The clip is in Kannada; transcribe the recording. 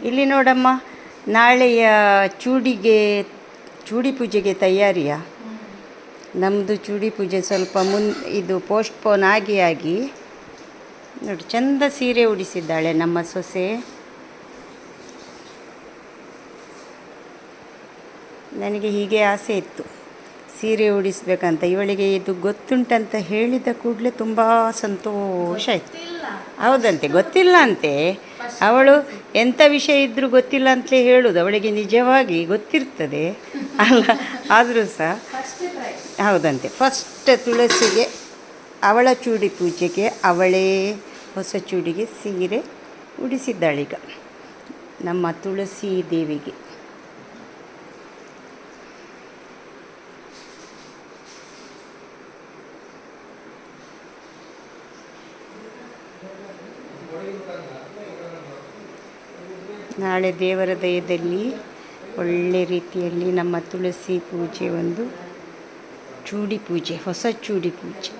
ಇಲ್ಲಿ ನೋಡಮ್ಮ, ನಾಳೆಯ ಚೂಡಿ ಪೂಜೆಗೆ ತಯಾರಿಯ. ನಮ್ಮದು ಚೂಡಿ ಪೂಜೆ ಸ್ವಲ್ಪ ಇದು ಪೋಸ್ಟ್ಪೋನ್ ಆಗಿ ನೋಡಿ, ಚಂದ ಸೀರೆ ಉಡಿಸಿದ್ದಾಳೆ ನಮ್ಮ ಸೊಸೆ. ನನಗೆ ಹೀಗೆ ಆಸೆ ಇತ್ತು ಸೀರೆ ಉಡಿಸ್ಬೇಕಂತ. ಇವಳಿಗೆ ಇದು ಗೊತ್ತುಂಟಂತ ಹೇಳಿದ ಕೂಡಲೇ ತುಂಬ ಸಂತೋಷ ಆಯಿತು. ಹೌದಂತೆ, ಗೊತ್ತಿಲ್ಲ ಅಂತೆ. ಅವಳು ಎಂಥ ವಿಷಯ ಇದ್ದರೂ ಗೊತ್ತಿಲ್ಲ ಅಂತಲೇ ಹೇಳೋದು. ಅವಳಿಗೆ ನಿಜವಾಗಿ ಗೊತ್ತಿರ್ತದೆ ಅಲ್ಲ, ಆದರೂ ಸಹ ಹೌದಂತೆ. ಫಸ್ಟ್ ತುಳಸಿಗೆ, ಅವಳ ಚೂಡಿ ಪೂಜೆಗೆ ಅವಳೇ ಹೊಸ ಚೂಡಿಗೆ ಸೀರೆ ಉಡಿಸಿದ್ದಾಳೀಗ ನಮ್ಮ ತುಳಸಿ ದೇವಿಗೆ. ನಾಳೆ ದೇವರ ದಯದಲ್ಲಿ ಒಳ್ಳೆ ರೀತಿಯಲ್ಲಿ ನಮ್ಮ ತುಳಸಿ ಪೂಜೆ, ಒಂದು ಚೂಡಿ ಪೂಜೆ, ಹೊಸ ಚೂಡಿ ಪೂಜೆ.